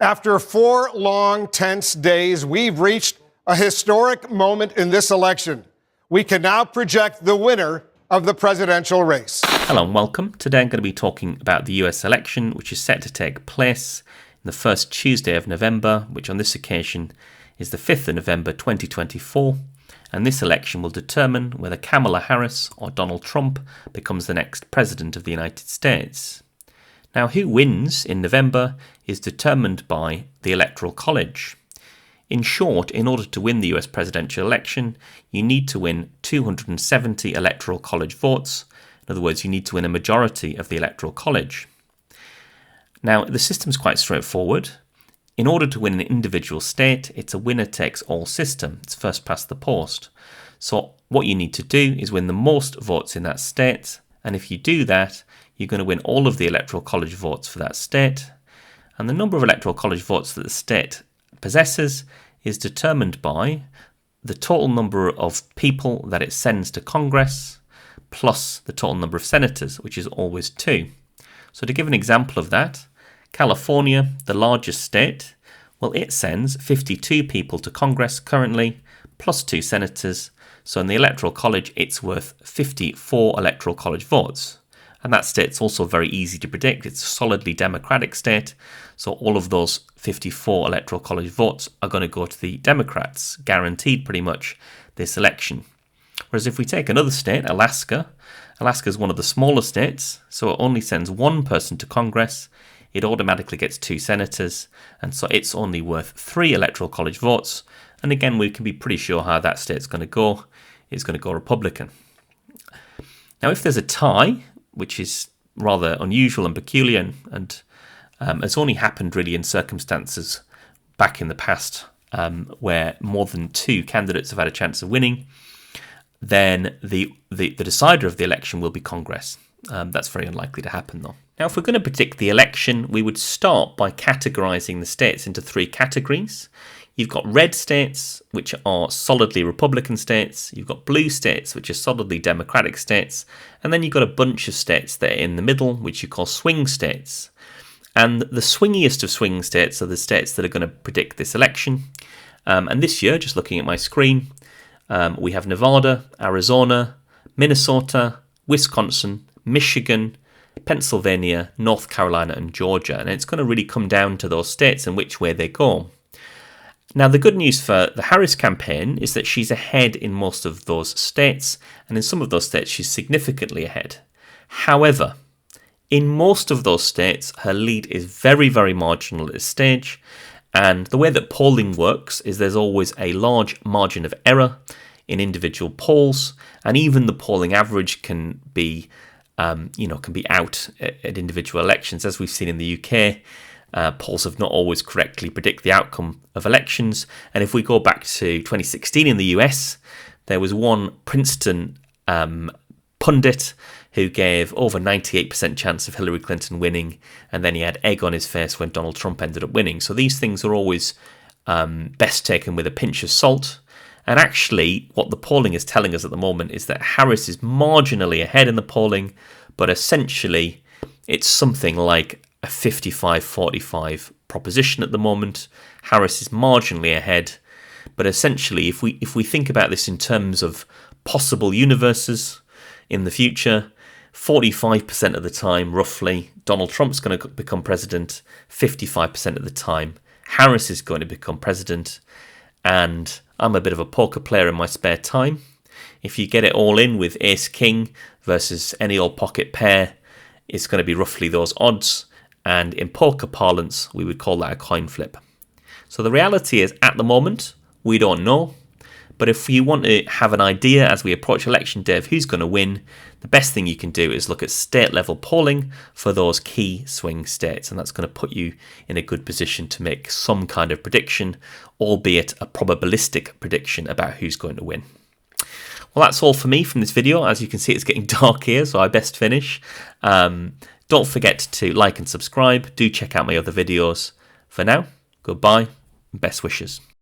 After 4 long, tense days, we've reached a historic moment in this election. We can now project the winner of the presidential race. Hello and welcome. Today I'm going to be talking about the US election, which is set to take place in the first Tuesday of November, which on this occasion is the 5th of November 2024. And this election will determine whether Kamala Harris or Donald Trump becomes the next president of the United States. Now, who wins in November is determined by the Electoral College. In short, in order to win the US presidential election, you need to win 270 Electoral College votes. In other words, you need to win a majority of the Electoral College. Now, the system's quite straightforward. In order to win an individual state, it's a winner-takes-all system. It's first past the post. So what you need to do is win the most votes in that state, and if you do that, you're going to win all of the Electoral College votes for that state. And the number of Electoral College votes that the state possesses is determined by the total number of people that it sends to Congress plus the total number of senators, which is always 2. So to give an example of that, California, the largest state, well, it sends 52 people to Congress currently, plus 2 senators. So in the Electoral College, it's worth 54 Electoral College votes. And that state's also very easy to predict. It's a solidly Democratic state. So all of those 54 Electoral College votes are going to go to the Democrats, guaranteed pretty much this election. Whereas if we take another state, Alaska is one of the smaller states, so it only sends 1 person to Congress. It automatically gets 2 senators, and so it's only worth 3 Electoral College votes. And again, we can be pretty sure how that state's going to go. It's going to go Republican. Now, if there's a tie, which is rather unusual and peculiar, and it's only happened really in circumstances back in the past where more than 2 candidates have had a chance of winning, then the decider of the election will be Congress. That's very unlikely to happen, though. Now, if we're going to predict the election, we would start by categorising the states into 3 categories. You've got red states, which are solidly Republican states. You've got blue states, which are solidly Democratic states. And then you've got a bunch of states that are in the middle, which you call swing states. And the swingiest of swing states are the states that are going to predict this election. And this year, just looking at my screen, we have Nevada, Arizona, Minnesota, Wisconsin, Michigan, Pennsylvania, North Carolina, and Georgia. And it's going to really come down to those states and which way they go. Now, the good news for the Harris campaign is that she's ahead in most of those states, and in some of those states she's significantly ahead. However, in most of those states, her lead is very, very marginal at this stage, and the way that polling works is there's always a large margin of error in individual polls, and even the polling average can be out at individual elections, as we've seen in the UK. Polls have not always correctly predict the outcome of elections. And if we go back to 2016 in the US, there was one Princeton pundit who gave over 98% chance of Hillary Clinton winning, and then he had egg on his face when Donald Trump ended up winning. So these things are always best taken with a pinch of salt. And actually, what the polling is telling us at the moment is that Harris is marginally ahead in the polling, but essentially it's something like a 55-45 proposition at the moment. Harris is marginally ahead, but essentially if we think about this in terms of possible universes in the future, 45% of the time, roughly, Donald Trump's going to become president. 55% of the time, Harris is going to become president. And I'm a bit of a poker player in my spare time. If you get it all in with ace-king versus any old pocket pair, it's going to be roughly those odds. And in poker parlance, we would call that a coin flip. So the reality is, at the moment, we don't know. But if you want to have an idea as we approach election day of who's going to win, the best thing you can do is look at state-level polling for those key swing states. And that's going to put you in a good position to make some kind of prediction, albeit a probabilistic prediction about who's going to win. Well, that's all for me from this video. As you can see, it's getting dark here, so I best finish. Don't forget to like and subscribe. Do check out my other videos. For now, goodbye and best wishes.